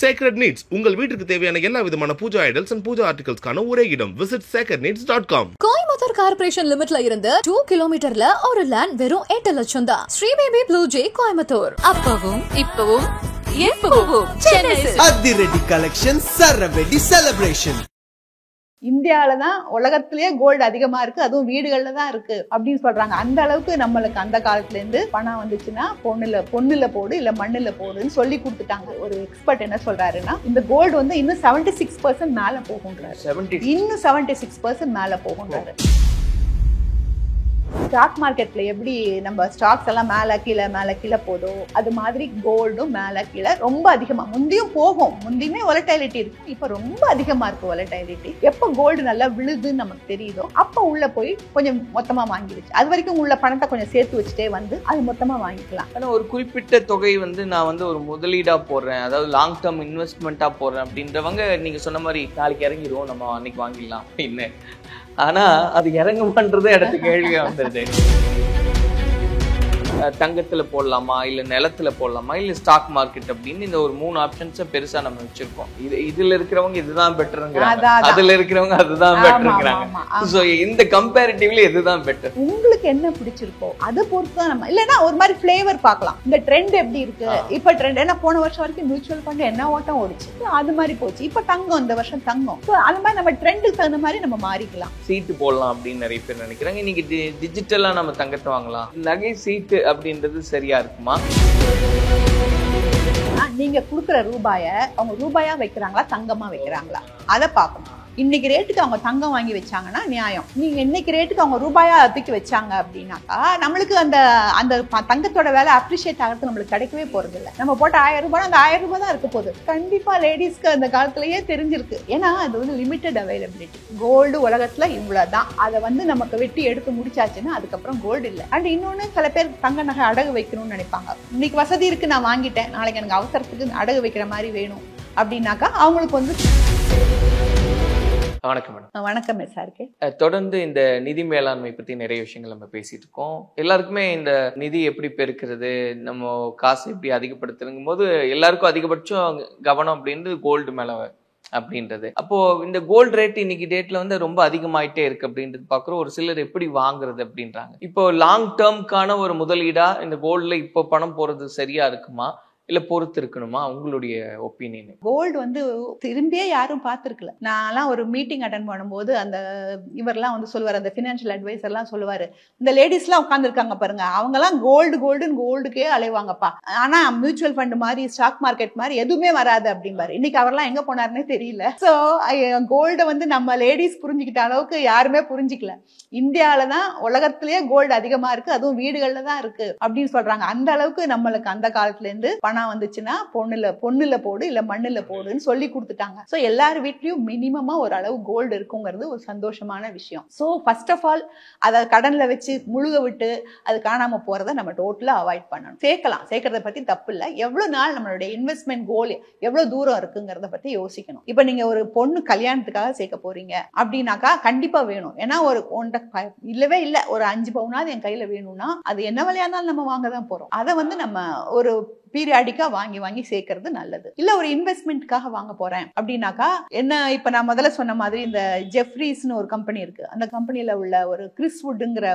Sacred Needs உங்கள் வீட்டுக்கு தேவையான எல்லா விதமான பூஜா ஐடல்ஸ் அண்ட் பூஜா ஆர்டிகல்ஸ்க்கான ஒரே இடம். visit sacredneeds.com. கோயம்புத்தூர் கார்ப்பரேஷன் லிமிட்ல இருந்து 2 கிலோமீட்டர்ல ஒரு லேண்ட் வெறும் 8 லட்சம் தான். Sri baby blue J Coimbatore. அப்பவும் இப்பவும் எப்பவும் சென்னை அதிரடி கலெக்ஷன் சரவெடி செலிப்ரேஷன். இந்தியாவில தான் உலகத்திலேயே கோல்டு அதிகமா இருக்கு, அதுவும் வீடுகள்ல தான் இருக்கு அப்படின்னு சொல்றாங்க. அந்த அளவுக்கு நம்மளுக்கு அந்த காலத்துல இருந்து பணம் வந்துச்சுன்னா பொண்ணுல போடு இல்ல மண்ணுல போடுன்னு சொல்லி கொடுத்துட்டாங்க. ஒரு எக்ஸ்பர்ட் என்ன சொல்றாருன்னா, இந்த கோல்டு வந்து இன்னும் 76% மேல போகுன்றாரு. இன்னும் 76% மேல போகுன்றாரு. ஸ்டாக் மார்க்கெட்ல எப்படி நம்ம ஸ்டாக்ஸ் எல்லாம் மேல கீழே போதோ அது மாதிரி கோல்டும் மேல கீழே ரொம்ப அதிகமா முந்தியும் போகும். முந்தியுமே வொலடைலிட்டி இருக்கு, இப்ப ரொம்ப அதிகமா இருக்கு வொலடைலிட்டி. எப்ப கோல்டு நல்லா விழுதுன்னு நமக்கு தெரியுதோ அப்ப உள்ள போய் கொஞ்சம் மொத்தமா வாங்கிடுச்சு. அது வரைக்கும் உள்ள பணத்தை கொஞ்சம் சேர்த்து வச்சுட்டே வந்து அது மொத்தமா வாங்கிக்கலாம். ஆனா ஒரு குறிப்பிட்ட தொகை வந்து நான் வந்து ஒரு முதலீடா போடுறேன், அதாவது லாங் டேர்ம் இன்வெஸ்ட்மெண்ட்டா போடுறேன் அப்படின்றவங்க நீங்க சொன்ன மாதிரி நாளைக்கு இறங்கிடுவோம் நம்ம அன்னைக்கு வாங்கிடலாம் அப்படின்னு. ஆனா அது இறங்குமான்றதே இடத்து கேள்வியா வந்துருது. தங்கத்துல போடலாமா இல்ல நிலத்துல போடலாமா இல்ல ஸ்டாக் மார்க்கெட் அப்படின்னு இந்த ஒரு 3 ஆப்ஷன்ஸை பெருசா நம்ம வச்சிருக்கோம். இதுல இருக்கிறவங்க இதுதான் பெட்டருங்கிறாங்க, அதுல இருக்கிறவங்க அதுதான் பெட்டருங்கிறாங்க. சோ இந்த கம்பேரிட்டிவ்ல எதுதான் பெட்டர்? உங்களுக்கு என்ன பிடிச்சிருக்கோ அதை பொறுத்து தான் நம்ம இல்லைன்னா ஒரு மாதிரி ஃபிளேவர் பார்க்கலாம். இந்த ட்ரெண்ட் எப்படி இருக்கு இப்ப ட்ரெண்ட் ஏன்னா போன வருஷம் வரைக்கும் மியூச்சுவல் ஃபண்ட் என்ன ஓட்டம் ஓடிச்சு, அது மாதிரி போச்சு. இப்ப தங்கம் இந்த வருஷம் தங்கம், அது மாதிரி நம்ம ட்ரெண்டுக்கு தகுந்த மாதிரி நம்ம மாறிக்கலாம். சீட்டு போடலாம் அப்படின்னு நிறைய பேர் நினைக்கிறாங்க. இன்னைக்கு டிஜிட்டலா நம்ம தங்கத்தை வாங்கலாம். நகை சீட்டு அப்படின்றது சரியா இருக்குமா? நீங்க குடுக்குற ரூபாய அவங்க ரூபாயா வைக்கிறாங்களா தங்கமா வைக்கிறாங்களா அதை பார்க்கணும். இன்னைக்கு ரேட்டுக்கு அவங்க தங்கம் வாங்கி வச்சாங்கன்னா நியாயம். நீங்க இன்னைக்கு ரேட்டுக்கு அவங்க ரூபாயா தூக்கி வச்சாங்க அப்படின்னாக்கா நம்மளுக்கு அந்த அந்த தங்கத்தோட வேலை அப்ரிஷியேட் ஆகிறது நம்மளுக்கு கிடைக்கவே போறது இல்லை. நம்ம போட்ட 1000 ரூபாய் அந்த 1000 ரூபாய் தான் இருக்க போகுது. கண்டிப்பா லேடிஸ்க்கு அந்த காலத்திலேயே தெரிஞ்சிருக்கு. ஏன்னா அது வந்து லிமிடெட் அவைலபிலிட்டி. கோல்டு உலகத்துல இவ்வளவுதான். அதை வந்து நமக்கு வெட்டி எடுத்து முடிச்சாச்சுன்னா அதுக்கப்புறம் கோல்டு இல்லை. அண்ட் இன்னொன்னு சில பேர் தங்க நகை அடகு வைக்கணும்னு நினைப்பாங்க. இன்னைக்கு வசதி இருக்கு, நான் வாங்கிட்டேன், நாளைக்கு எனக்கு அவசரத்துக்கு அடகு வைக்கிற மாதிரி வேணும் அப்படின்னாக்கா அவங்களுக்கு வந்து. வணக்கம் மேடம். வணக்கம் சார். தொடர்ந்து இந்த நிதி மேலாண்மை பத்தி நிறைய விஷயங்கள் நம்ம பேசிட்டு இருக்கோம். எல்லாருக்குமே இந்த நிதி எப்படி பெருக்கிறது, நம்ம காசு எப்படி அதிகப்படுத்துறங்கும் போது எல்லாருக்கும் அதிகபட்சம் கவனம் அப்படின்றது கோல்டு மேல அப்படின்றது. அப்போ இந்த கோல்டு ரேட் இன்னைக்கு டேட்ல வந்து ரொம்ப அதிகமாயிட்டே இருக்கு அப்படின்றது பாக்குறோம். ஒரு சிலர் எப்படி வாங்குறது அப்படின்றாங்க. இப்போ லாங் டேர்ம்கான ஒரு முதலீடா இந்த கோல்டுல இப்போ பணம் போறது சரியா இருக்குமா இல்ல பொறுத்து இருக்கணுமா? உங்களுடைய ஒப்பீனியன். கோல்டு வந்து திரும்பியே யாரும் பார்த்துருக்கல. நான்லாம் ஒரு மீட்டிங் அட்டன் பண்ணும்போது அந்த இவரெல்லாம் வந்து சொல்லுவார், அந்த ஃபினான்ஷியல் அட்வைசர்லாம் சொல்லுவாரு, இந்த லேடிஸ்லாம் உட்காந்துருக்காங்க பாருங்க, அவங்கலாம் கோல்டுக்கே அலைவாங்கப்பா, ஆனா மியூச்சுவல் ஃபண்ட் மாதிரி ஸ்டாக் மார்க்கெட் மாதிரி எதுவுமே வராது அப்படிம்பாரு. இன்னைக்கு அவரெல்லாம் எங்க போனாருன்னே தெரியல. ஸோ கோல்டை வந்து நம்ம லேடிஸ் புரிஞ்சுக்கிட்ட அளவுக்கு யாருமே புரிஞ்சிக்கல. இந்தியாவில தான் உலகத்திலேயே கோல்டு அதிகமா இருக்கு, அதுவும் வீடுகள்ல தான் இருக்கு அப்படின்னு சொல்றாங்க. அந்த அளவுக்கு நம்மளுக்கு அந்த காலத்துல இருந்து பணம் வந்துச்சுன்னா பொண்ணுல போடு இல்ல மண்ணுல போடுன்னு சொல்லி கொடுத்துட்டாங்க. சோ எல்லார் வீட்லயும் மினிமமா ஒரு அளவு கோல்டு இருக்குங்கிறது ஒரு சந்தோஷமான விஷயம். சோ ஃபர்ஸ்ட் ஆஃப் ஆல் அதை கடன்ல வச்சு முழுக விட்டு அது காணாம போறதை நம்ம டோட்டலா அவாய்ட் பண்ணணும். சேர்க்கறத பத்தி தப்பு இல்லை. எவ்வளவு நாள் நம்மளுடைய இன்வெஸ்ட்மெண்ட் கோல் எவ்வளவு தூரம் இருக்குங்கிறத பத்தி யோசிக்கணும். இப்ப நீங்க ஒரு பொண்ணு கல்யாணத்துக்காக சேர்க்க போறீங்க அப்படின்னாக்கா கண்டிப்பா வேணும். ஏன்னா ஒரு இல்லவே இல்லை, ஒரு 5 பவுனாவது என் கையில வேணும்னா அது என்ன விலையா இருந்தாலும் நம்ம வாங்க தான் போறோம். அதை வந்து நம்ம ஒரு பீரியாடிக்கா வாங்கி சேர்க்கறது நல்லது. இல்ல ஒரு இன்வெஸ்ட்மெண்ட்காக வாங்க போறேன் அப்படின்னாக்கா என்ன, இப்ப நான் முதல்ல சொன்ன மாதிரி இந்த ஜெஃப்ரீஸ்னு ஒரு கம்பெனி இருக்கு. அந்த கம்பெனில உள்ள ஒரு கிறிஸ் வுட்ங்கிற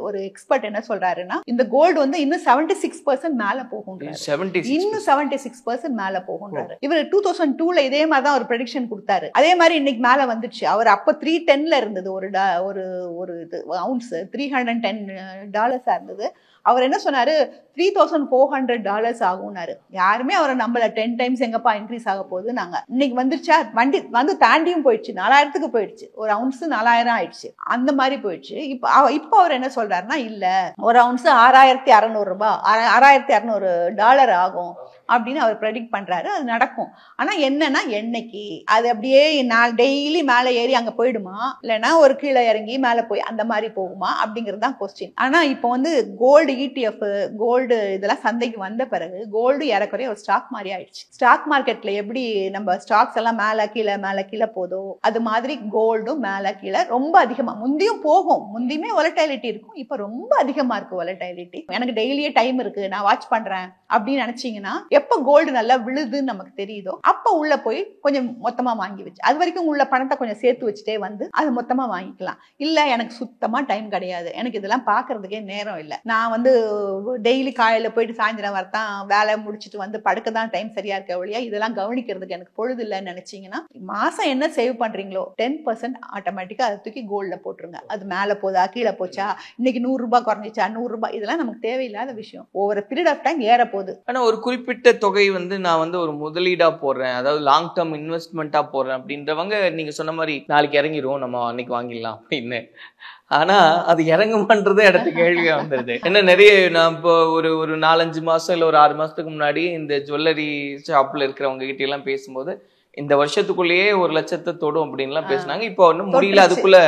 ஒரு எக்ஸ்பர்ட் என்ன சொல்றாருன்னா, இந்த கோல்டு வந்து இன்னும் 76% மேல போகுன்றாரு. இன்னும் 76% மேல போகுன்றாரு. இவர் 2002ல இதே மாதிரி தான் ஒரு ப்ரெடிக்ஷன் கொடுத்தாரு. அதே மாதிரி இன்னைக்கு மேல வந்துச்சு. அவர் அப்ப 310ல இருந்தது ஒரு அவுன்ஸ் $310 இருந்தது. அவர் என்ன சொன்னாரு, $3,400 ஆகும்னாரு. யாருமே அவரை நம்பல. 10 டைம்ஸ் எங்கப்பா இன்க்ரீஸ் ஆக போகுது. நாங்க இன்னைக்கு வந்துருச்சா, வண்டி வந்து தாண்டியும் போயிடுச்சு, 4000க்கு போயிடுச்சு. ஒரு அவுன்ஸ் 4000 ஆயிடுச்சு, அந்த மாதிரி போயிடுச்சு. இப்போ அவர் என்ன சொல்றாருன்னா, இல்ல ஒரு அவுன்ஸ் $6,600 $6,200 ஆகும் அப்படின்னு அவர் ப்ரெடிக்ட் பண்றாரு. அது நடக்கும். ஆனா என்னன்னா என்னைக்கு அது அப்படியே டெய்லி மேல ஏறி அங்க போயிடுமா, இல்லைன்னா ஒரு கீழே இறங்கி மேல போய் அந்த மாதிரி போகுமா அப்படிங்கிறது தான் கொஸ்டின். ஆனா இப்போ வந்து கோல்டு ETF கோல்டு இதெல்லாம் சந்தைக்கு வந்த பிறகு கோல்டு ஏறக்குறைய ஒரு ஸ்டாக் மாதிரி ஆயிடுச்சு. ஸ்டாக் மார்க்கெட்ல எப்படி நம்ம ஸ்டாக்ஸ் எல்லாம் மேல கீழே போதோ அது மாதிரி கோல்டும் மேல கீழே ரொம்ப அதிகமா முந்தியும் போகும். முந்தியுமே வொலடைலிட்டி இருக்கும், இப்ப ரொம்ப அதிகமா இருக்கு வொலடைலிட்டி. எனக்கு டெய்லியே டைம் இருக்கு, நான் வாட்ச் பண்றேன் அப்படின்னு நினைச்சீங்கன்னா எப்ப கோல்டு நல்லா விழுதுன்னு நமக்கு தெரியுதோ அப்ப உள்ள போய் கொஞ்சம் மொத்தமா வாங்கி வச்சு அது வரைக்கும் உள்ள பணத்தை கொஞ்சம் சேர்த்து வச்சுட்டே வந்து அது மொத்தமா வாங்கிக்கலாம். இல்ல எனக்கு சுத்தமா டைம் கிடையாது, எனக்கு இதெல்லாம் பாக்குறதுக்கே நேரம் இல்லை, நான் வந்து டெய்லி காலையில போயிட்டு சாயந்தரம் வரத்தான் வேலை முடிச்சுட்டு வந்து படுக்க தான் டைம் சரியா இருக்க வழியா இதெல்லாம் கவனிக்கிறதுக்கு எனக்கு பொழுது இல்லைன்னு நினைச்சீங்கன்னா மாசம் என்ன சேவ் பண்றீங்களோ 10% ஆட்டோமேட்டிக்கா அதை தூக்கி கோல்ட்ல போட்டுருங்க. அது மேல போதா கீழே போச்சா, இன்னைக்கு 100 ரூபாய் குறைஞ்சிச்சா, 100 ரூபாய், இதெல்லாம் நமக்கு தேவையில்லாத விஷயம். ஓவர் பீரியட் ஆஃப் டைம் ஏற போகுது. ஆனா ஒரு குறிப்பிட்ட தொகை வந்து நான் வந்து ஒரு முதலீடா போடுறேன், அதாவது லாங் டேர்ம் இன்வெஸ்ட்மெண்ட்டா போடுறேன் அப்படின்றவங்க நீங்க சொன்ன மாதிரி நாளைக்கு இறங்கிடுவோம் நம்ம அன்னைக்கு வாங்கிடலாம் அப்படின்னு. ஆனா அது இறங்குமான்றதே இடத்து கேள்வியா வந்துருது. என்ன நிறைய நான் இப்போ ஒரு 4-5 மாசம் இல்ல ஒரு 6 மாசத்துக்கு முன்னாடி இந்த ஜுவல்லரி ஷாப்ல இருக்கிறவங்க கிட்ட எல்லாம் பேசும்போது இந்த வருஷத்துக்குள்ளேயே 1 லட்சத்தை தொடும் அப்படின்லாம் பேசினாங்க. இப்போ ஒன்னும் முடியல, அதுக்குள்ள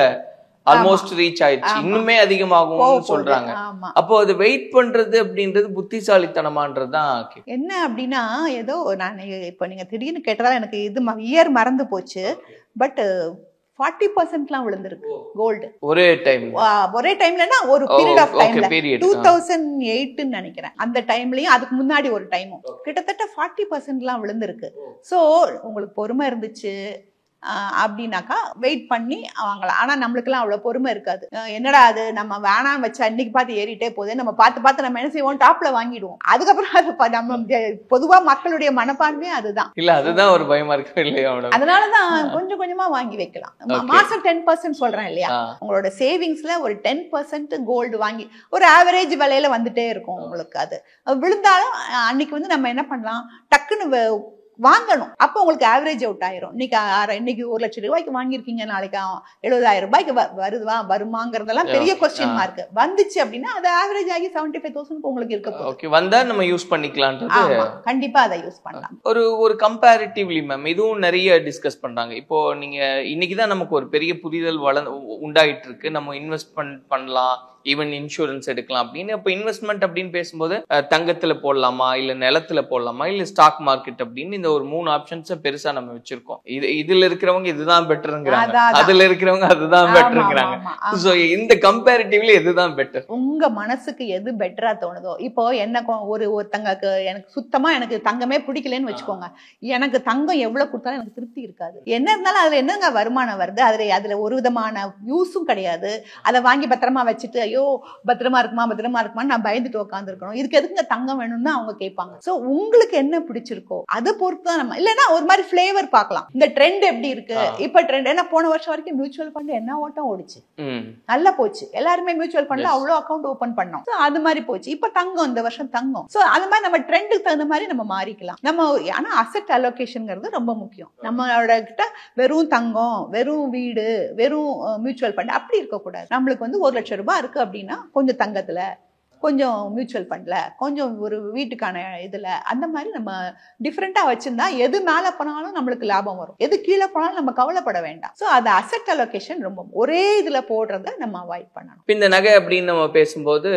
ஆல்மோஸ்ட் ரீச் ஆயிடுச்சு, இன்னுமே அதிகமாகும் சொல்றாங்க. அப்போ அது வெயிட் பண்றது அப்படின்றது புத்திசாலித்தனமான்றதுதான் என்ன அப்படின்னா, ஏதோ நான் இப்ப நீங்க திடீர்னு கேட்டதால எனக்கு இது இயர் மறந்து போச்சு. பட் 40%லாம் விழுந்திருக்கு கோல்டு ஒரே டைம்லனா ஒரு பீரியட் ஆஃப் டைம்ல 2008 நினைக்கிறேன். அந்த டைம்லயும் அதுக்கு முன்னாடி ஒரு டைமும் கிட்டத்தட்ட 40%லாம் விழுந்திருக்கு. சோ உங்களுக்கு பொறுமை இருந்துச்சு அப்படின்னாக்கா வெயிட் பண்ணி வாங்கலாம். ஆனா நம்மளுக்கு எல்லாம் அவ்வளவு பொறுமை இருக்காது. என்னடா அது நம்ம வேணாம் வச்சா இன்னைக்கு பார்த்து ஏறிட்டே போதே, நம்ம பார்த்து நம்ம என்ன செய்வோம், டாப்ல வாங்கிடுவோம். அதுக்கப்புறம் அது நம்ம பொதுவா மக்களுடைய மனப்பான்மை அதுதான் இல்ல, அதுதான் ஒரு பயமா இருக்கு இல்லையா. அதனாலதான் கொஞ்சம் கொஞ்சமா வாங்கி வைக்கலாம். மாசம் 10% சொல்றேன் இல்லையா, உங்களோட சேவிங்ஸ்ல ஒரு 10% கோல்டு வாங்கி ஒரு ஆவரேஜ் விலையில வந்துட்டே இருக்கும் உங்களுக்கு. அது விழுந்தாலும் அன்னைக்கு வந்து நம்ம என்ன பண்ணலாம், டக்குன்னு வாங்கணும். அப்போ உங்களுக்கு ஆவரேஜ் அவுட் ஆயிரும். இன்னைக்கு 1 லட்சம் ரூபாய்க்கு வாங்கியிருக்கீங்க, நாளைக்கு 70,000 ரூபாய்க்கு வருமாங்கிறதெல்லாம் பெரிய கொஸ்டின் மார்க். வந்துச்சு அப்படின்னா அது ஆவரேஜ் ஆகி 75,000 உங்களுக்கு இருக்க வந்தா நம்ம யூஸ் பண்ணிக்கலாம். கண்டிப்பா அதை யூஸ் பண்ணலாம். ஒரு கம்பேரிட்டிவ்லி மேம் இதுவும் நிறைய டிஸ்கஸ் பண்றாங்க. இப்போ நீங்க இன்னைக்குதான் நமக்கு ஒரு பெரிய புரிதல் உண்டாயிட்டு இருக்கு, நம்ம இன்வெஸ்ட்மெண்ட் பண்ணலாம், ஈவன் இன்சூரன்ஸ் எடுக்கலாம் அப்படின்னு. இப்போ இன்வெஸ்ட்மெண்ட் அப்படின்னு பேசும்போது தங்கத்துல போடலாமா, இல்ல நிலத்துல போடலாமா, இல்ல ஸ்டாக் மார்க்கெட் அப்படின்னு இந்த ஒரு 3 ஆப்ஷன்ஸ் பெருசா நம்ம வச்சிருக்கோம். இதுல இருக்கிறவங்க இதுதான் பெட்டருங்கிறாங்க, அதுல இருக்கிறவங்க அதுதான் பெட்டருங்கிறாங்க. சோ இந்த கம்பேரிட்டிவ்ல எதுதான் பெட்டர், உங்க மனசுக்கு எது பெட்டரா தோணுதோ. இப்போ என்ன ஒருத்தங்களுக்கு எனக்கு சுத்தமா எனக்கு தங்கமே பிடிக்கலன்னு வச்சுக்கோங்க, எனக்கு தங்கம் எவ்வளவு கொடுத்தாலும் எனக்கு திருப்தி இருக்காது. என்ன இருந்தாலும் அதுல என்னங்க வருமானம் வருது, அதுல ஒரு விதமான யூஸும் கிடையாது. அதை வாங்கி பத்திரமா வச்சுட்டு ஐயோ பத்திரமா இருக்குமா நான் பயந்துட்டு உட்கார்ந்து இருக்கணும், இதுக்கு எதுக்குங்க தங்கம் வேணும்னு அவங்க கேட்பாங்க. சோ உங்களுக்கு என்ன பிடிச்சிருக்கோ அதை பொறுத்து தான் நம்ம, இல்லைன்னா ஒரு மாதிரி ஃபிளேவர் பார்க்கலாம், இந்த ட்ரெண்ட் எப்படி இருக்கு. இப்ப ட்ரெண்ட் என்ன, போன வருஷம் வரைக்கும் மியூச்சுவல் ஃபண்ட் என்ன ஓட்டம் ஓடிச்சு, நல்லா போச்சு, எல்லாருமே மியூச்சுவல் ஃபண்ட்ல அவ்வளவு அக்கௌண்ட் ஓபன் பண்ணோம். அது மாதிரி போச்சு. இப்ப தங்கம், இந்த வருஷம் தங்கம். சோ அது மாதிரி நம்ம ட்ரெண்டுக்கு தகுந்த மாதிரி நம்ம மாறிக்கலாம். நம்ம ஆனா அசெட் அலோகேஷன்ங்கிறது ரொம்ப முக்கியம். நம்மளோட கிட்ட வெறும் தங்கம், வெறும் வீடு, வெறும் மியூச்சுவல் ஃபண்ட் அப்படி இருக்கக்கூடாது. நம்மளுக்கு வந்து 1 லட்சம் ரூபாய் இருக்கு அப்படின்னா கொஞ்சம் தங்கத்துல, கொஞ்சம் மியூச்சுவல் ஃபண்ட்ல, கொஞ்சம் ஒரு வீட்டுக்கான இதுல, அந்த மாதிரி நம்ம டிஃப்ரெண்டா வச்சிருந்தா எது மேல போனாலும் நம்மளுக்கு லாபம் வரும், எது கீழே போனாலும் நம்ம கவலைப்பட வேண்டாம். சோ அது அசெட் அலோகேஷன் ரொம்ப ஒரே இதுல போடுறத நம்ம அவாய்ட் பண்ணணும். இந்த நகை அப்படின்னு நம்ம பேசும்போது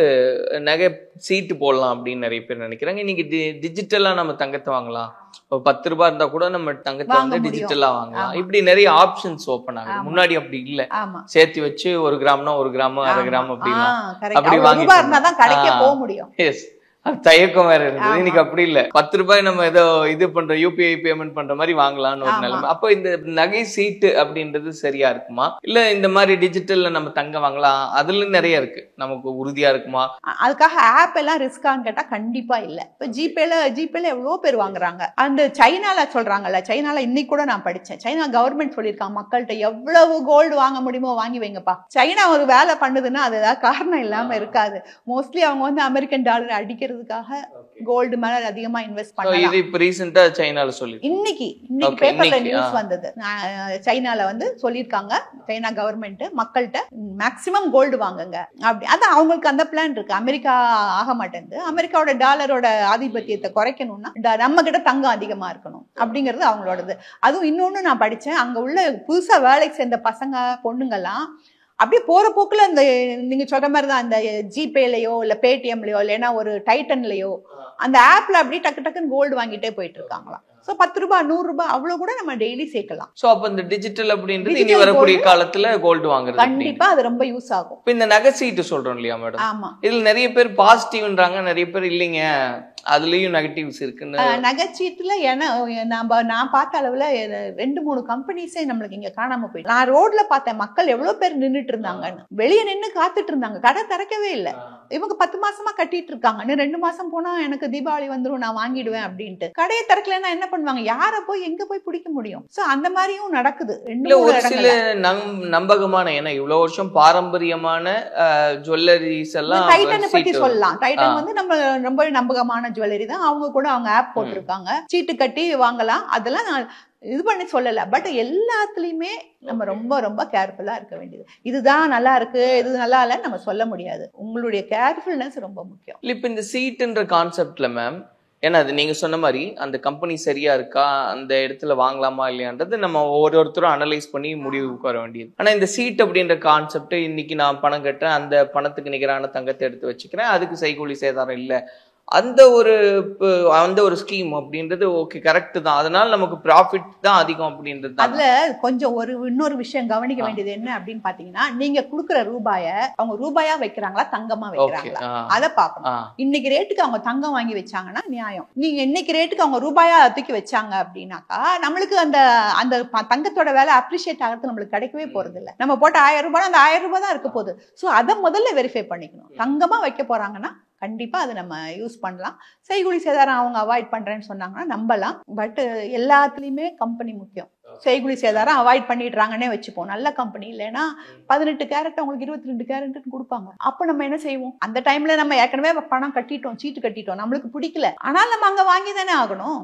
நகை சீட்டு போடலாம் அப்படின்னு நிறைய பேர் நினைக்கிறாங்க. இன்னைக்கு டிஜிட்டலா நம்ம தங்கத்தை வாங்கலாம், 10 ரூபாய் இருந்தா கூட நம்ம தங்கத்தை வந்து டிஜிட்டலா வாங்கலாம். இப்படி நிறைய ஆப்ஷன்ஸ் ஓபன் ஆகுது. முன்னாடி அப்படி இல்ல, சேர்த்து வச்சு 1 கிராம்னா 1 கிராம் 1/2 கிராம் அப்படி வாங்கி போக முடியும். தயக்கம் வேற இருந்தது. இன்னைக்கு அப்படி இல்ல, 10 ரூபாய் நம்ம ஏதோ இது பண்ற யூபிஐ பேமெண்ட் பண்ற மாதிரி வாங்கலாம்னு ஒரு நிலைமை. அப்ப இந்த நகை சீட்டு அப்படின்றது சரியா இருக்குமா, இல்ல இந்த மாதிரி டிஜிட்டல்ல நம்ம தங்க வாங்கலாம், அதுல நிறைய இருக்கு, நமக்கு உறுதியா இருக்குமா? அதுக்காக ஆப் எல்லாம் ரிஸ்கான்னு கேட்டா கண்டிப்பா இல்ல. இப்ப ஜிபேல எவ்வளவு பேர் வாங்குறாங்க. அந்த சைனால சொல்றாங்கல்ல, சைனால இன்னைக்கு கூட நான் படிச்சேன், சைனா கவர்மெண்ட் சொல்லியிருக்காங்க மக்கள்கிட்ட எவ்வளவு கோல்டு வாங்க முடியுமோ வாங்கி வைங்கப்பா. சைனா ஒரு வேலை பண்ணுதுன்னா அது ஏதாவது காரணம் இல்லாம இருக்காது. மோஸ்ட்லி அவங்க வந்து அமெரிக்கன் டாலர் அடிக்கிறது கோல்டு மேல அதிகமா இன்வெஸ்ட் பண்ணலாம். இது இப்ப ரீசன்ட்டா சைனால சொல்லி இன்னைக்கு பேப்பர்ல நியூஸ் வந்தது. சைனால வந்து சொல்லிருக்காங்க, சைனா கவர்மெண்ட் மக்கள்கிட்ட மேக்ஸிமம் கோல்டு வாங்குங்க அப்படி. அதான் அவங்களுக்கு அந்த பிளான் இருக்கு. அமெரிக்கா ஆக மாட்டேங்குது, அமெரிக்காவோட டாலரோட ஆதிபத்தியத்தை குறைக்கணும்னா நம்ம கிட்ட தங்கம் அதிகமா இருக்கணும் அப்படிங்கிறது அவங்களோடது. அதுவும் இன்னொன்னு நான் படிச்சேன், அங்க உள்ள புதுசா வேலைக்கு சேர்ந்த பசங்க பொண்ணுங்கெல்லாம் அப்படியே போற போக்குல அந்த நீங்க சொல்ற மாதிரிதான் அந்த ஜிபேலயோ இல்ல பேடிஎம்லயோ இல்லைன்னா ஒரு டைட்டன்லயோ அந்த ஆப்ல அப்படியே டக்கு டக்குன்னு கோல்டு வாங்கிட்டே போயிட்டு இருக்காங்களாம். சோ 10 ரூபாய் 100 ரூபாய் அவ்வளவு கூட நம்ம டெய்லி சேர்க்கலாம். சோ அப்ப இந்த டிஜிட்டல் அப்படின்றது இனி வரக்கூடிய காலத்துல கோல்டு வாங்குறது கண்டிப்பா அது ரொம்ப யூஸ் ஆகும். இப்ப இந்த நகை சீட்டு சொல்றோம் இல்லையா மேடம், ஆமா, இதுல நிறைய பேர் பாசிட்டிவ்ன்றாங்க, நிறைய பேர் இல்லைங்க அதுலயும் நெகட்டிவ்ஸ் இருக்குன்னு. நகைச்சீட்டுல நான் பார்த்த அளவுல 2-3 கம்பெனிஸே நம்மளுக்கு இங்க காணாம போயிட்டு. நான் ரோட்ல பார்த்தேன் மக்கள் எவ்வளவு பேர் நின்றுட்டு இருந்தாங்கன்னு. வெளியே நின்று காத்துட்டு இருந்தாங்க, கடை திறக்கவே இல்லை. இவங்க 10 மாசமா கட்டிட்டு இருக்காங்க. இன்னும் 2 மாசம் போனா எனக்கு தீபாவளி வந்துடும், நான் வாங்கிடுவேன் அப்படின்ட்டு. கடையை திறக்கலன்னா என்ன பண்ணுவாங்க? யாரை போய் எங்க போய் பிடிக்க முடியும்? சோ அந்த மாதிரியும் நடக்குது. ஒரு சில நம்பகமான, ஏன்னா இவ்வளவு வருஷம் பாரம்பரியமான ஜுவல்லரிஸ் எல்லாம் டைட்டன் பத்தி சொல்லலாம். டைட்டன் வந்து நம்ம ரொம்ப நம்பகமான ஜுவல்லரி தான். அவங்க கூட அவங்க ஆப் போட்டிருக்காங்க, சீட்டு கட்டி வாங்கலாம். அதெல்லாம் நான் இது பண்ணி சொல்லல. பட் எல்லாத்துலயுமே நம்ம ரொம்ப ரொம்ப கேர்ஃபுல்லா இருக்க வேண்டியது. இதுதான் நல்லா இருக்கு, இது நல்லா இல்லைன்னு நம்ம சொல்ல முடியாது. உங்களுடைய கேர்ஃபுல்னஸ் ரொம்ப முக்கியம். இப்ப இந்த சீட்டுன்ற கான்செப்ட்ல மேம், ஏன்னா அது நீங்க சொன்ன மாதிரி அந்த கம்பெனி சரியா இருக்கா, அந்த இடத்துல வாங்கலாமா இல்லையான்றது நம்ம ஒவ்வொருத்தரும் அனலைஸ் பண்ணி முடிவுக்கு வர வேண்டியது. ஆனா இந்த சீட் அப்படின்ற கான்செப்ட், இன்னைக்கு நான் பணம் கட்டுறேன், அந்த பணத்துக்கு நிகரான தங்கத்தை எடுத்து வச்சுக்கிறேன், அதுக்கு செய்கூலி சேதாரம் இல்லை, அந்த ஒரு ஸ்கீம் அப்படின்றது ஓகே, கரெக்ட் தான். அதனால நமக்கு ப்ராஃபிட் தான் அதிகம் அப்படின்றது. அதுல கொஞ்சம் இன்னொரு விஷயம் கவனிக்க வேண்டியது என்ன அப்படின்னு பாத்தீங்கன்னா, நீங்க குடுக்குற ரூபாய அவங்க ரூபாயா வைக்கிறாங்களா தங்கமா வைக்கிறாங்களா அதை பார்க்கணும். இன்னைக்கு ரேட்டுக்கு அவங்க தங்கம் வாங்கி வச்சாங்கன்னா நியாயம். நீங்க இன்னைக்கு ரேட்டுக்கு அவங்க ரூபாயா தூக்கி வச்சாங்க அப்படின்னாக்கா நம்மளுக்கு அந்த அந்த தங்கத்தோட வேலை அப்ரிஷியேட் ஆகிறது நம்மளுக்கு கிடைக்கவே போறது இல்லை. நம்ம போட்ட 1000 ரூபாய் அந்த 1000 ரூபாய் தான் இருக்க போகுது. சோ அதை முதல்ல வெரிஃபை பண்ணிக்கணும். தங்கமா வைக்க போறாங்கன்னா கண்டிப்பா அதை நம்ம யூஸ் பண்ணலாம். செய்கூலி சேதாரம் அவங்க அவாய்ட் பண்றேன்னு சொன்னாங்கன்னா நம்பலாம். பட் எல்லாத்துலயுமே கம்பெனி முக்கியம். செய்கூலி சேதாரம் அவாய்ட் பண்ணிடுறாங்கன்னே வச்சுப்போம். நல்ல கம்பெனி இல்லைன்னா 18 கேரட் அவங்களுக்கு 22 கேரட் கொடுப்பாங்க. அப்ப நம்ம என்ன செய்வோம்? அந்த டைம்ல நம்ம ஏற்கனவே பணம் கட்டிட்டோம், சீட்டு கட்டிட்டோம், நம்மளுக்கு பிடிக்கல, ஆனால் நம்ம அங்க வாங்கி தானே ஆகணும்.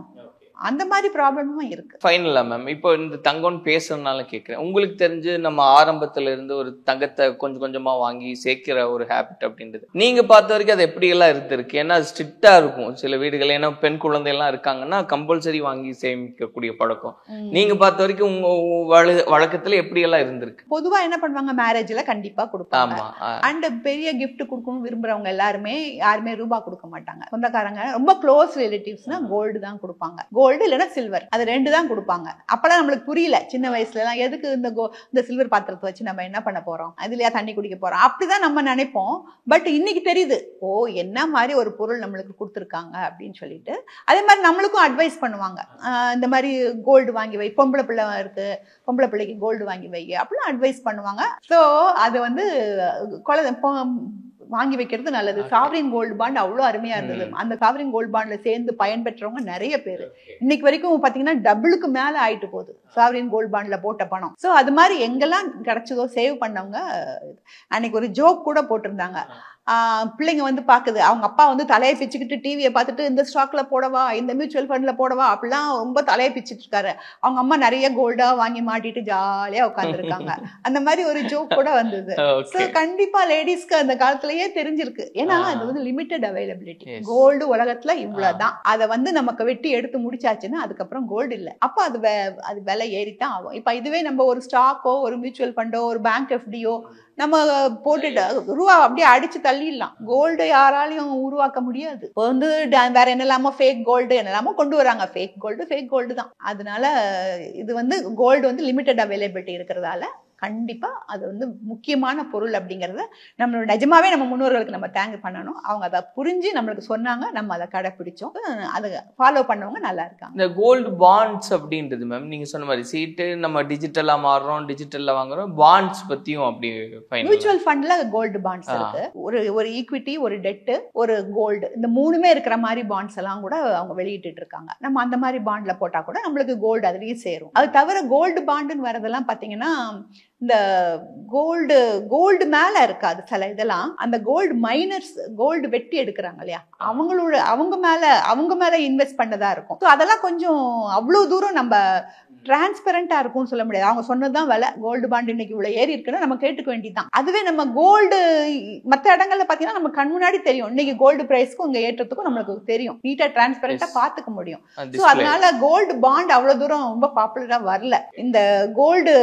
அந்த மாதிரி ப்ராப்ளமும் இருக்கு. ஃபைனலா மேம், இப்போ இந்த தங்கம்னு பேசுறதுனால கேட்கிறேன், உங்களுக்கு தெரிஞ்சு நம்ம ஆரம்பத்துல இருந்து ஒரு தங்கத்தை கொஞ்சம் கொஞ்சமா வாங்கி சேர்க்கிற ஒரு ஹேபிட் அப்படின்றது நீங்க பார்த்த வரைக்கும் அது எப்படி எல்லாம் இருந்திருக்கு? ஏன்னா அது ஸ்ட்ரிக்டா இருக்கும் சில வீடுகள். ஏன்னா பெண் குழந்தை எல்லாம் இருக்காங்கன்னா கம்பல்சரி வாங்கி சேமிக்கக்கூடிய பழக்கம். நீங்க பார்த்த வரைக்கும் உங்க வழக்கத்துல எப்படி எல்லாம் இருந்திருக்கு? பொதுவா என்ன பண்ணுவாங்க, மேரேஜ்ல கண்டிப்பா கொடுப்பாங்க. அண்ட் பெரிய கிஃப்ட் கொடுக்கணும் விரும்புறவங்க எல்லாருமே யாருமே ரூபாய் கொடுக்க மாட்டாங்க. சொந்தக்காரங்க ரொம்ப க்ளோஸ் ரிலேட்டிவ்ஸ்னா கோல்டு தான் கொடுப்பாங்க. கோல்டு இல்லைன்னா சில்வர், அது 2 தான் கொடுப்பாங்க. அப்பெல்லாம் நம்மளுக்கு புரியல சின்ன வயசுல எல்லாம், எதுக்கு இந்த சில்வர் பாத்திரத்தை வச்சு நம்ம என்ன பண்ண போறோம், அதுலயா தண்ணி குடிக்க போறோம், அப்படிதான் நம்ம நினைப்போம். பட் இன்னைக்கு தெரியுது, ஓ என்ன மாதிரி ஒரு பொருள் நம்மளுக்கு கொடுத்துருக்காங்க அப்படின்னு சொல்லிட்டு. அதே மாதிரி நம்மளுக்கும் அட்வைஸ் பண்ணுவாங்க, இந்த மாதிரி கோல்டு வாங்கி வை, பொம்பளை பிள்ளை இருக்கு, பொம்பளை பிள்ளைக்கு கோல்டு வாங்கி வை அப்படிலாம் அட்வைஸ் பண்ணுவாங்க. ஸோ அது வந்து வாங்கி வைக்கிறது நல்லது. சாவரின் கோல்டு பாண்ட் அவ்வளவு அருமையா இருந்தது. அந்த சாவரின் கோல்டு பாண்ட்ல சேர்ந்து பயன்பெற்றவங்க நிறைய பேர். இன்னைக்கு வரைக்கும் பாத்தீங்கன்னா டபுளுக்கு மேல ஆயிட்டு போகுது சாவரின் கோல்டு பாண்ட்ல போட்ட பணம். சோ அது மாதிரி எங்கெல்லாம் கிடைச்சதோ சேவ் பண்ணவங்க. அன்னைக்கு ஒரு ஜோக் கூட போட்டிருந்தாங்க, பிள்ளைங்க வந்து பாக்குது, அவங்க அப்பா வந்து தலையை பிச்சுக்கிட்டு டிவியை பார்த்துட்டு இந்த ஸ்டாக்ல போடவா, இந்த மியூச்சுவல் ஃபண்ட்ல போடவா அப்படிலாம் ரொம்ப தலையை பிச்சுட்டு இருக்காரு. அவங்க அம்மா நிறைய கோல்டா வாங்கி மாட்டிட்டு ஜாலியா உட்கார்ந்து இருக்காங்க. அந்த மாதிரி ஒரு ஜோக் கூட வந்தது. சோ கண்டிப்பா லேடிஸ்க்கு அந்த காலத்திலேயே தெரிஞ்சிருக்கு. ஏன்னா அது வந்து லிமிடெட் அவைலபிலிட்டி. கோல்டு உலகத்துல இவ்வளவுதான். அதை வந்து நமக்கு வெட்டி எடுத்து முடிச்சாச்சுன்னா அதுக்கப்புறம் கோல்டு இல்லை. அப்போ அது விலை ஏறித்தான் ஆகும். இப்ப இதுவே நம்ம ஒரு ஸ்டாக்கோ ஒரு மியூச்சுவல் ஃபண்டோ ஒரு பேங்க் எஃப்டியோ நம்ம போட்டுட்டு ரூபா அப்படியே அடிச்சு தள்ளிடலாம். கோல்டு யாராலையும் உருவாக்க முடியாது. வந்து வேற என்னெல்லாமோ ஃபேக் கோல்டு என்னெல்லாமோ கொண்டு வராங்க. ஃபேக் கோல்டு தான். அதனால இது வந்து கோல்டு வந்து லிமிடெட் அவைலபிலிட்டி இருக்கிறதால கண்டிப்பா அது வந்து முக்கியமான பொருள் அப்படிங்கறத நம்மளோட நிஜமாவே நம்ம முன்னோர்களுக்கு நம்ம தேங்க் பண்ணணும். அவங்க அதை புரிஞ்சு நம்மளுக்கு சொன்னாங்க, நம்ம அதை கடைபிடிச்சோம், அதை ஃபாலோ பண்ணவங்க நல்லா இருக்காங்க. இந்த கோல்டு பாண்ட்ஸ் அப்படின்றது மேம் நீங்க சொன்ன மாதிரி சீட்டு நம்ம டிஜிட்டலா மாறுறோம், டிஜிட்டல்ல வாங்குறோம். பாண்ட்ஸ் பத்தியும் அப்படி மியூச்சுவல் ஃபண்ட்ல கோல்டு பாண்ட்ஸ் இருக்கு. ஒரு ஈக்விட்டி, ஒரு டெட், ஒரு கோல்டு, இந்த 3மே இருக்கிற மாதிரி பாண்ட்ஸ் எல்லாம் கூட அவங்க வெளியிட்டு இருக்காங்க. நம்ம அந்த மாதிரி பாண்ட்ல போட்டா கூட நம்மளுக்கு கோல்டு அதுலயே சேரும். அது தவிர கோல்டு பாண்டுன்னு வரதெல்லாம் பாத்தீங்கன்னா இந்த கோல்டு மேல இருக்காது சில இதெல்லாம். அந்த கோல்டு மைனர்ஸ் கோல்டு வெட்டி எடுக்கிறாங்க இல்லையா, அவங்க மேல இன்வெஸ்ட் பண்ணதா இருக்கும். அதெல்லாம் கொஞ்சம் அவ்வளவு தூரம் நம்ம டிரான்ஸ்பரண்டா இருக்கும்னு சொல்ல முடியாது. அவங்க சொன்னதுதான் விலை, கோல்டு பாண்ட் இன்னைக்கு இவ்வளவு ஏறி இருக்குன்னா நம்ம கேட்டுக்க வேண்டியதுதான். அதுவே நம்ம கோல்டு மற்ற இடங்கள்ல பாத்தீங்கன்னா நம்ம கண் முன்னாடி தெரியும், இன்னைக்கு கோல்டு பிரைஸ்க்கும் இங்க ஏற்றத்துக்கும் நம்மளுக்கு தெரியும், நீட்டா டிரான்ஸ்பரண்டா பாத்துக்க முடியும். சோ அதனால கோல்டு பாண்ட் அவ்வளவு தூரம் ரொம்ப பாப்புலரா வரல. இந்த கோல்டு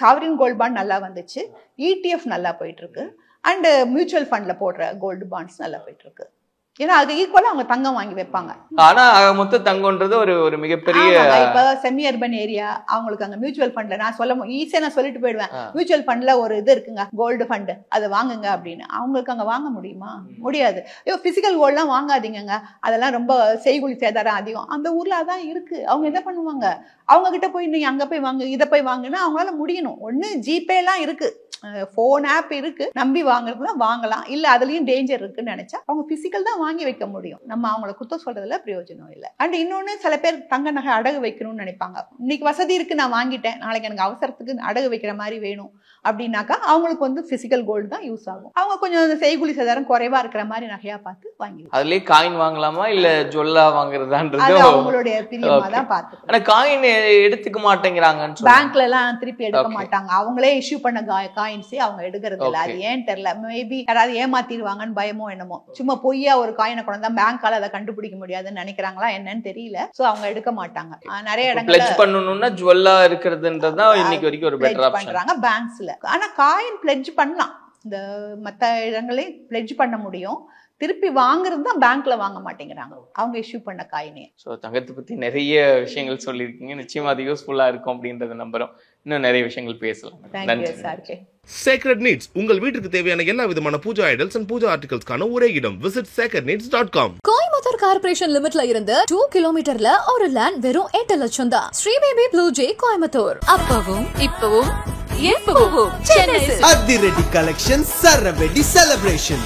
சாவரின் கோல்டு பாண்ட் நல்லா வந்துச்சு, ETF நல்லா போயிட்டு இருக்கு, அண்ட் மியூச்சுவல் ஃபண்ட்ல போடுற கோல்டு பாண்ட்ஸ் நல்லா போயிட்டு இருக்கு. ஏன்னா அது ஈக்குவலா அவங்க தங்கம் வாங்கி வைப்பாங்க. ஆனா மொத்த தங்கம்ன்றது ஒரு மிகப்பெரிய இப்ப செமி அர்பன் ஏரியா அவங்களுக்கு அங்க மியூச்சுவல் ஃபண்ட்ல நான் ஈஸியா நான் சொல்லிட்டு போயிடுவேன், மியூச்சுவல் ஃபண்ட்ல ஒரு இது இருக்குங்க கோல்டு ஃபண்ட், அதை வாங்குங்க அப்படின்னு. அவங்களுக்கு அங்க வாங்க முடியுமா? முடியாது. பிசிக்கல் கோல்ட்லாம் வாங்காதீங்க, அதெல்லாம் ரொம்ப செய்கூலி சேதாரம் அதிகம். அந்த ஊர்ல அதான் இருக்கு. அவங்க என்ன பண்ணுவாங்க, அவங்க கிட்ட போய் நீங்க அங்க போய் வாங்க இதை போய் வாங்குன்னா அவங்களால முடியணும். ஒண்ணு ஜிபே எல்லாம் இருக்கு, போன் ஆப் இருக்கு, நம்பி வாங்குறதுனா வாங்கலாம். இல்ல அதுலயும் டேஞ்சர் இருக்குன்னு நினைச்சா அவங்க பிசிக்கல் தான் வாங்கி வைக்க முடியும். நம்ம அவங்களை குத்தம் சொல்றதுல பிரயோஜனம் இல்லை. அண்ட் இன்னொன்னு சில பேர் தங்க நகை அடகு வைக்கணும்னு நினைப்பாங்க. இன்னைக்கு வசதி இருக்கு, நான் வாங்கிட்டேன், நாளைக்கு எனக்கு அவசரத்துக்கு அடகு வைக்கிற மாதிரி வேணும் அப்படின்னாக்கா அவங்களுக்கு வந்து பிசிக்கல் கோல்டு தான் யூஸ் ஆகும். அவங்க கொஞ்சம் செய்கூலி சேதாரம் குறைவா இருக்கிற மாதிரி நகையா பார்த்து வாங்கி. அதுலயே காயின் வாங்கலாமா இல்ல ஜொல்லா வாங்குறதான்றது அவங்களுடைய பிரியமா தான் பார்த்து. ஆனா காயின் எடுத்துக்க மாட்டேங்கிறாங்கன்னு பேங்க்ல எல்லாம் திருப்பி எடுக்க மாட்டாங்க. அவங்களே இஷ்யூ பண்ண காயின்ஸே அவங்க எடுக்கிறது இல்ல. அது ஏன் தெரியல, மேபி யாராவது ஏமாத்திடுவாங்கன்னு பயமோ என்னமோ. சும்மா பொய்யா ஒரு காயினை கொண்டு வந்தா பேங்கால அதை கண்டுபிடிக்க முடியாதுன்னு நினைக்கிறாங்களா என்னன்னு தெரியல. சோ அவங்க எடுக்க மாட்டாங்க. நிறைய இடங்கள்ல பிளட்ஜ் பண்ணனும்னா ஜுவல்லா இருக்குதுன்றதுதான் இன்னைக்கு வரைக்கும் ஒரு பெட்டர் ஆப்ஷன் பண்றாங்க பேங்க்ஸ்ல. ஆனா காயின் பிளட்ஜ் பண்ணலாம், இந்த மத்த இடங்களையும் பிளட்ஜ் பண்ண முடியும். திருப்பி வாங்குறது தான் பேங்க்ல வாங்க மாட்டேங்கிறாங்க, அவங்க இஷ்யூ பண்ண காயினே. ஸோ தங்கத்தை பத்தி நிறைய விஷயங்கள் சொல்லியிருக்கீங்க, நிச்சயமா அது யூஸ்ஃபுல்லா இருக்கும் அப்படின்றத நம்புறோம். இன்னும் நிறைய விஷயங்கள் பேசலாம். நன்றி. Sacred Needs உங்கள் வீட்டுக்கு தேவையான எல்லா விதமான பூஜா ஐடல்ஸ் அண்ட் பூஜா ஆர்டிகல்ஸ்க்கான ஒரே இடம். Visit sacredneeds.com. கோயம்புத்தூர் கார்ப்பரேஷன் லிமிட்ல இருந்து 2 கிலோமீட்டர்ல ஒரு லேண்ட் வெறும் 8 லட்சம் தான். Sri Baby blue J Coimbatore. அப்பவும் இப்பவும் எப்பவும் சென்னை அதிரடி கலெக்ஷன் சரவெடி செலிப்ரேஷன்.